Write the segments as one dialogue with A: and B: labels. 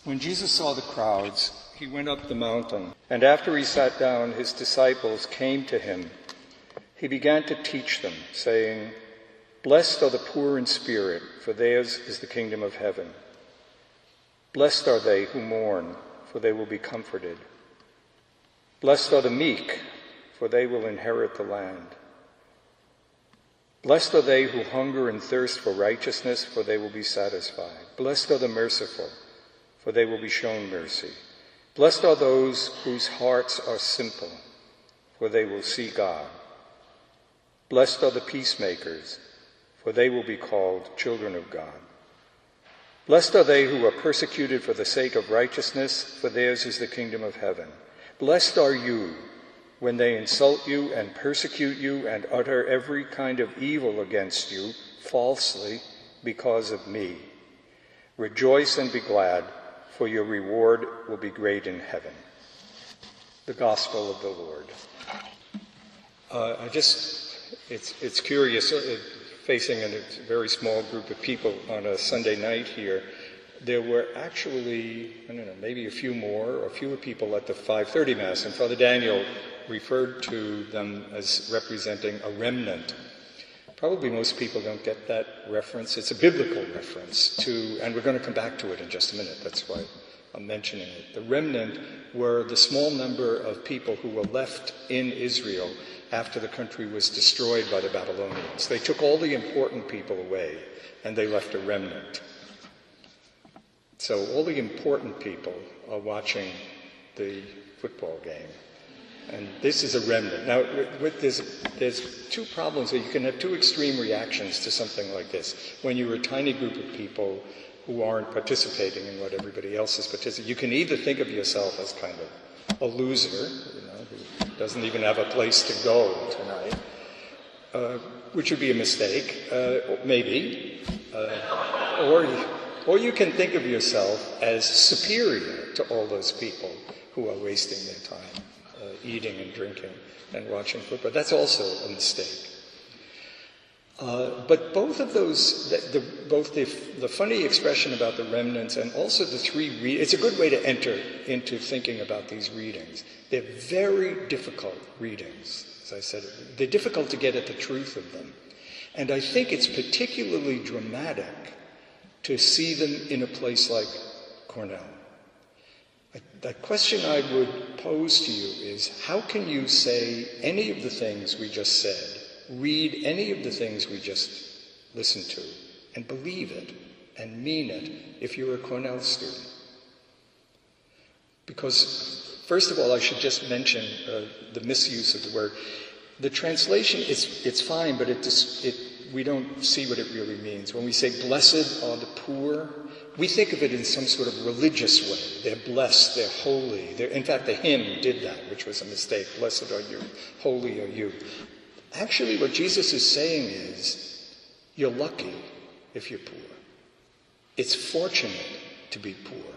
A: When Jesus saw the crowds, he went up the mountain, and after he sat down, his disciples came to him. He began to teach them, saying, "Blessed are the poor in spirit, for theirs is the kingdom of heaven. Blessed are they who mourn, for they will be comforted. Blessed are the meek, for they will inherit the land. Blessed are they who hunger and thirst for righteousness, for they will be satisfied. Blessed are the merciful, for they will be shown mercy. Blessed are those whose hearts are simple, for they will see God. Blessed are the peacemakers, for they will be called children of God. Blessed are they who are persecuted for the sake of righteousness, for theirs is the kingdom of heaven. Blessed are you when they insult you and persecute you and utter every kind of evil against you falsely because of me. Rejoice and be glad, for your reward will be great in heaven." The Gospel of the Lord. It's curious, facing a very small group of people on a Sunday night here. There were actually, maybe a few more or fewer people at the 5:30 Mass, and Father Daniel referred to them as representing a remnant. Probably most people don't get that reference. It's a biblical reference to, and we're going to come back to it in just a minute. That's why I'm mentioning it. The remnant were the small number of people who were left in Israel after the country was destroyed by the Babylonians. They took all the important people away, and they left a remnant. So all the important people are watching the football game. And this is a remnant. Now, there's two problems. You can have two extreme reactions to something like this. When you're a tiny group of people who aren't participating in what everybody else is participating, you can either think of yourself as kind of a loser, who doesn't even have a place to go tonight, which would be a mistake, maybe, or you can think of yourself as superior to all those people who are wasting their time eating and drinking and watching football. That's also a mistake. But both of those, both the funny expression about the remnants and also the it's a good way to enter into thinking about these readings. They're very difficult readings, as I said. They're difficult to get at the truth of them. And I think it's particularly dramatic to see them in a place like Cornell. The question I would pose to you is, how can you say any of the things we just said, read any of the things we just listened to, and believe it and mean it if you're a Cornell student? Because, first of all, I should just mention the misuse of the word. The translation, it's fine, but we don't see what it really means. When we say, "Blessed are the poor," we think of it in some sort of religious way. They're blessed, they're holy. In fact, the hymn did that, which was a mistake. "Blessed are you, holy are you." Actually, what Jesus is saying is, you're lucky if you're poor. It's fortunate to be poor.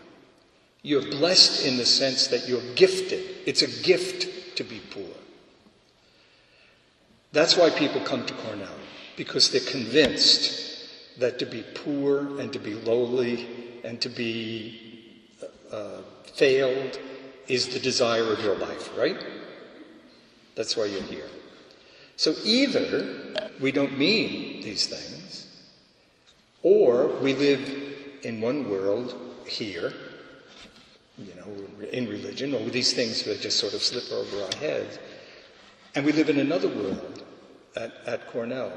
A: You're blessed in the sense that you're gifted. It's a gift to be poor. That's why people come to Cornell, because they're convinced that to be poor and to be lowly and to be failed is the desire of your life, right? That's why you're here. So either we don't mean these things, or we live in one world here, in religion, or these things that just sort of slip over our heads, and we live in another world at Cornell.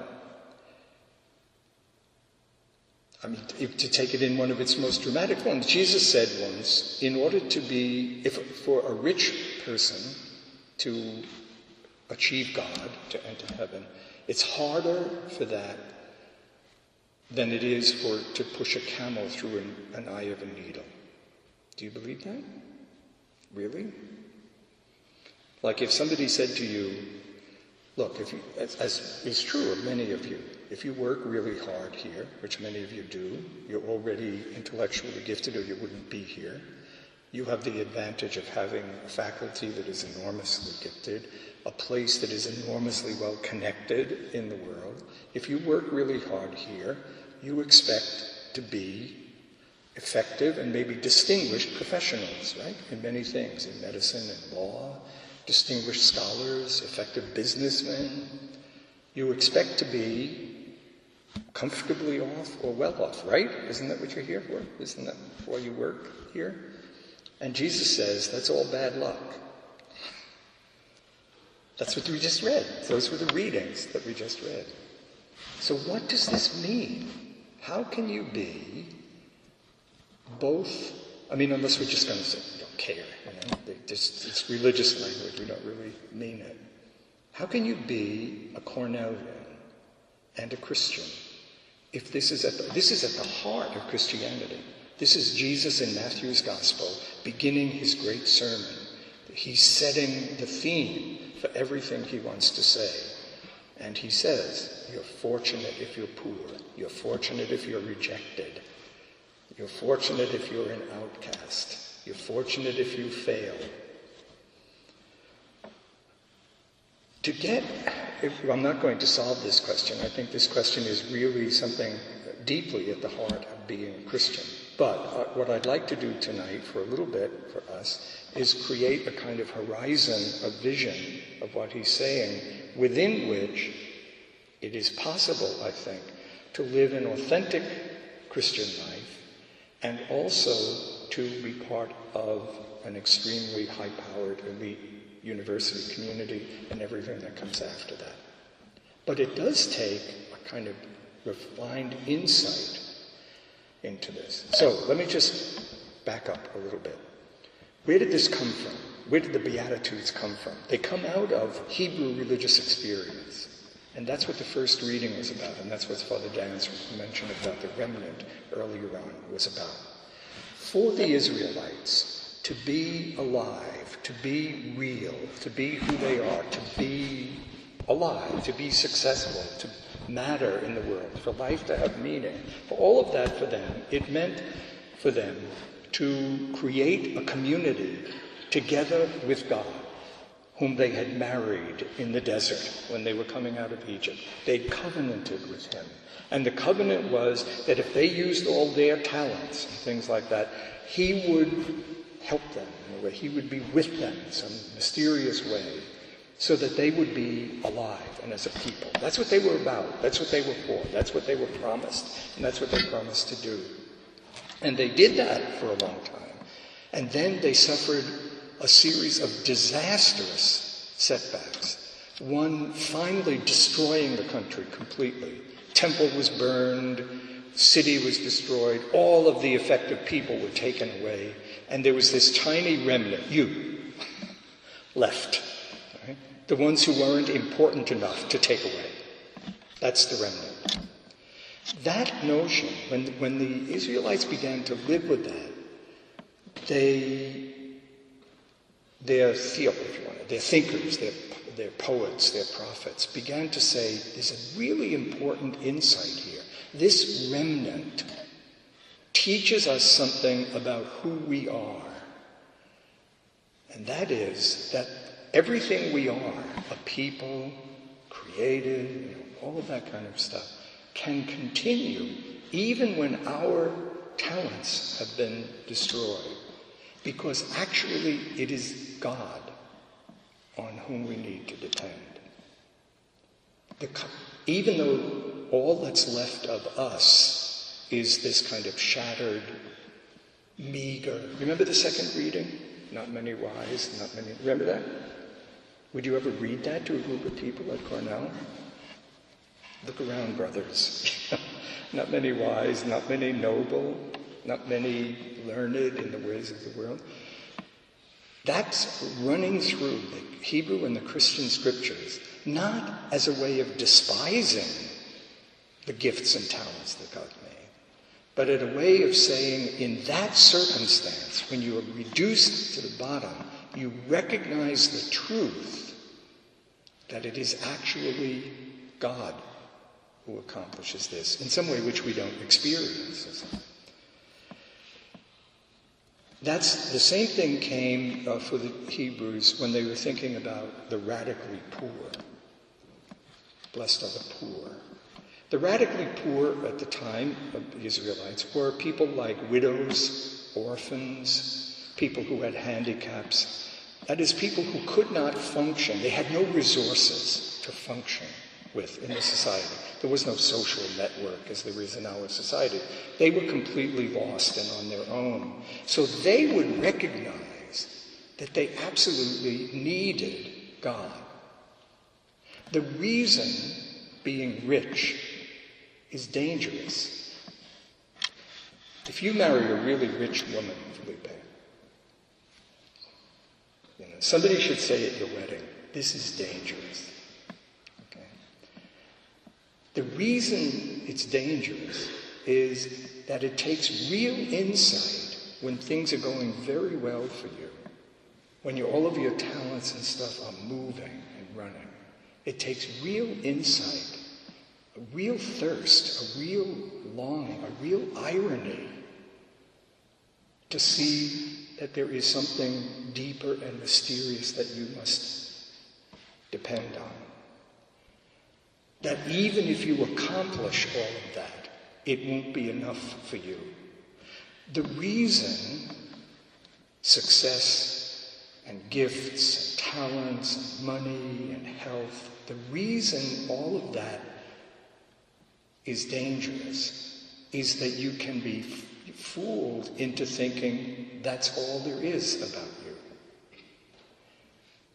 A: I mean, to take it in one of its most dramatic ones, Jesus said once, in order to for a rich person to achieve God, to enter heaven, it's harder for that than it is to push a camel through an eye of a needle. Do you believe that? Really? Like if somebody said to you, look, as is true of many of you, if you work really hard here, which many of you do, you're already intellectually gifted or you wouldn't be here. You have the advantage of having a faculty that is enormously gifted, a place that is enormously well connected in the world. If you work really hard here, you expect to be effective and maybe distinguished professionals, right, in many things, in medicine and law, distinguished scholars, effective businessmen. You expect to be comfortably off or well off, right? Isn't that what you're here for? Isn't that why you work here? And Jesus says that's all bad luck. That's what we just read. Those were the readings that we just read. So what does this mean? How can you be both? I mean, unless we're just going to say, we don't care. It's religious language. We don't really mean it. How can you be a Cornellian and a Christian if this is at the heart of Christianity? This is Jesus in Matthew's Gospel beginning his great sermon. He's setting the theme for everything he wants to say. And he says, you're fortunate if you're poor. You're fortunate if you're rejected. You're fortunate if you're an outcast. You're fortunate if you fail. I'm not going to solve this question. I think this question is really something deeply at the heart of being a Christian. But what I'd like to do tonight for a little bit for us is create a kind of horizon, a vision of what he's saying, within which it is possible, I think, to live an authentic Christian life and also to be part of an extremely high-powered elite university community and everything that comes after that. But it does take a kind of refined insight into this. So let me just back up a little bit. Where did this come from? Where did the Beatitudes come from? They come out of Hebrew religious experience. And that's what the first reading was about, and that's what Father Dan's mentioned about the remnant earlier on was about. For the Israelites, to be alive, to be real, to be who they are, to be alive, to be successful, to matter in the world, for life to have meaning, for all of that for them, it meant for them to create a community together with God, whom they had married in the desert when they were coming out of Egypt. They'd covenanted with him. And the covenant was that if they used all their talents and things like that, he would help them in a way. He would be with them in some mysterious way so that they would be alive and as a people. That's what they were about. That's what they were for. That's what they were promised. And that's what they promised to do. And they did that for a long time. And then they suffered a series of disastrous setbacks. One finally destroying the country completely. Temple was burned, city was destroyed, all of the effective people were taken away, and there was this tiny remnant, left. Right? The ones who weren't important enough to take away. That's the remnant. That notion, when the Israelites began to live with that, their thinkers, their poets, their prophets, began to say, there's a really important insight here. This remnant teaches us something about who we are. And that is that everything we are, a people, created, all of that kind of stuff, can continue even when our talents have been destroyed. Because actually it is God on whom we need to depend. Even though all that's left of us is this kind of shattered, meager. Remember the second reading? Not many wise, not many. Remember that? Would you ever read that to a group of people at Cornell? Look around, brothers. Not many wise, not many noble, not many learned in the ways of the world. That's running through the Hebrew and the Christian scriptures, not as a way of despising the gifts and talents that God made, but as a way of saying, in that circumstance, when you are reduced to the bottom, you recognize the truth that it is actually God who accomplishes this, in some way which we don't experience. That's the same thing came for the Hebrews when they were thinking about the radically poor. Blessed are the poor. The radically poor at the time of the Israelites were people like widows, orphans, people who had handicaps. That is, people who could not function. They had no resources to function with in the society. There was no social network as there is in our society. They were completely lost and on their own. So they would recognize that they absolutely needed God. The reason being rich is dangerous. If you marry a really rich woman, Felipe, somebody should say at your wedding, this is dangerous. Okay? The reason it's dangerous is that it takes real insight when things are going very well for you, when all of your talents and stuff are moving and running. It takes real insight, a real thirst, a real longing, a real irony to see that there is something deeper and mysterious that you must depend on. That even if you accomplish all of that, it won't be enough for you. The reason success and gifts and talents and money and health, the reason all of that is dangerous is that you can be fooled into thinking that's all there is about you.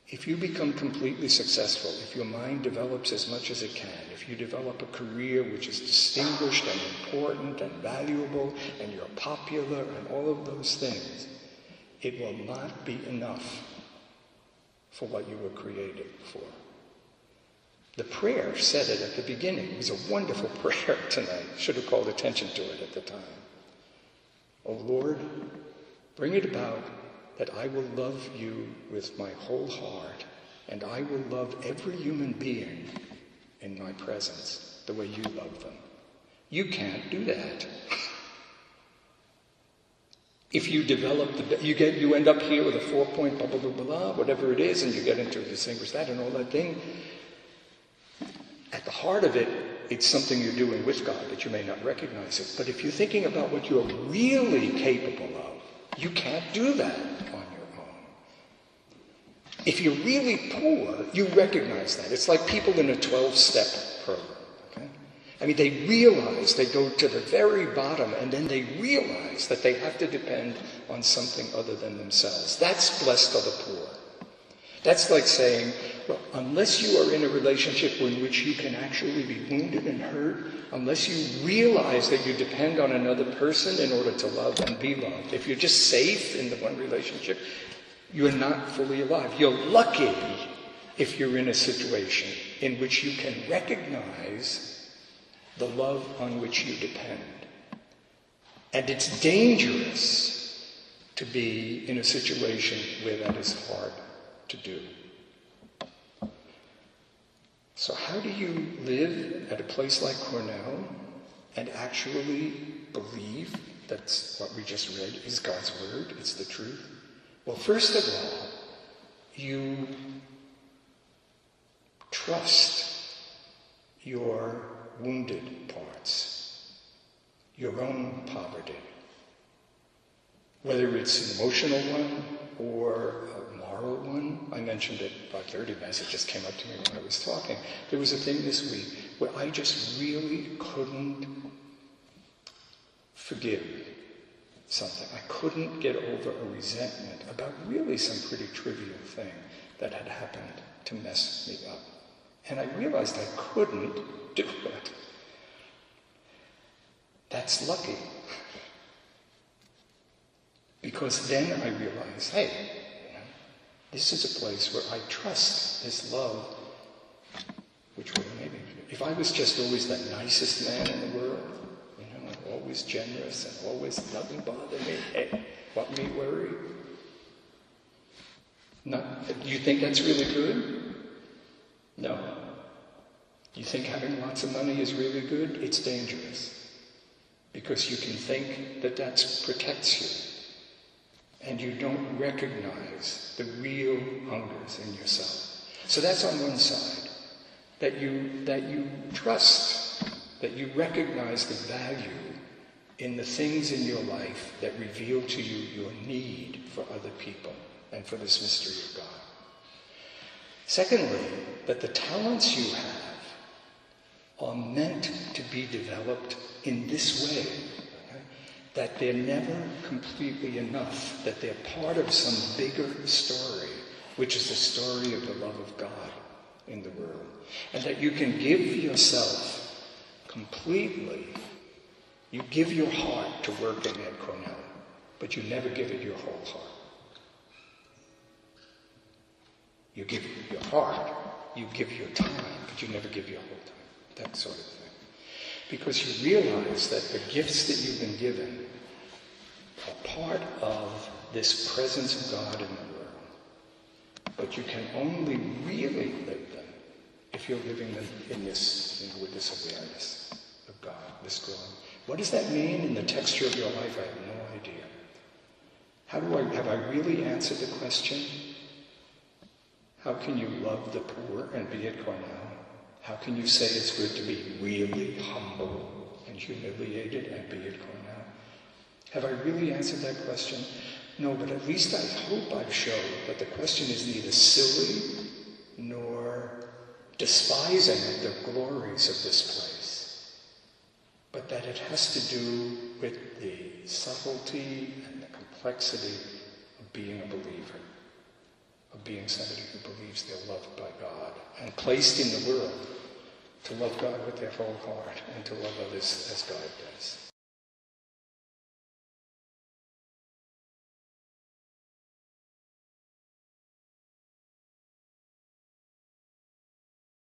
A: If you become completely successful, if your mind develops as much as it can, if you develop a career which is distinguished and important and valuable, and you're popular and all of those things, it will not be enough for what you were created for. The prayer said it at the beginning. It was a wonderful prayer tonight. Should have called attention to it at the time. Oh Lord, bring it about that I will love you with my whole heart, and I will love every human being in my presence the way you love them. You can't do that. If you develop you end up here with a 4-point blah, blah, blah, blah, whatever it is, and you get into distinguish that and all that thing. At the heart of it, it's something you're doing with God, but you may not recognize it. But if you're thinking about what you're really capable of, you can't do that on your own. If you're really poor, you recognize that. It's like people in a 12-step program. Okay? I mean, they realize they go to the very bottom, and then they realize that they have to depend on something other than themselves. That's blessed are the poor. That's like saying, well, unless you are in a relationship in which you can actually be wounded and hurt, unless you realize that you depend on another person in order to love and be loved, if you're just safe in the one relationship, you're not fully alive. You're lucky if you're in a situation in which you can recognize the love on which you depend. And it's dangerous to be in a situation where that is hard to do. So how do you live at a place like Cornell and actually believe that's what we just read is God's word, it's the truth? Well, first of all, you trust your wounded parts, your own poverty, whether it's an emotional one or a moral one. I mentioned it, about 30 messages came up to me when I was talking. There was a thing this week where I just really couldn't forgive something. I couldn't get over a resentment about really some pretty trivial thing that had happened to mess me up. And I realized I couldn't do it. That's lucky. Because then I realized, hey, this is a place where I trust this love, which will maybe, if I was just always the nicest man in the world, always generous and always nothing bothered me, hey, what me worry? No, you think that's really good? No. You think having lots of money is really good? It's dangerous. Because you can think that that protects you. And you don't recognize the real hungers in yourself. So that's on one side, that you trust that you recognize the value in the things in your life that reveal to you your need for other people and for this mystery of God. Secondly, that the talents you have are meant to be developed in this way, okay? That they're never completely enough, that they're part of some bigger story, which is the story of the love of God in the world. And that you can give yourself completely, you give your heart to working at Cornell, but you never give it your whole heart. You give your heart, you give your time, but you never give your whole time. That sort of thing. Because you realize that the gifts that you've been given are part of this presence of God in the world. But you can only really live them if you're living them in this, with this awareness of God, this growing. What does that mean in the texture of your life? I have no idea. Have I really answered the question? How can you love the poor and be at Cornell? How can you say it's good to be really humble and humiliated and be at Cornell? Have I really answered that question? No, but at least I hope I've shown that the question is neither silly nor despising of the glories of this place, but that it has to do with the subtlety and the complexity of being a believer, of being somebody who believes they're loved by God and placed in the world to love God with their whole heart and to love others as God does.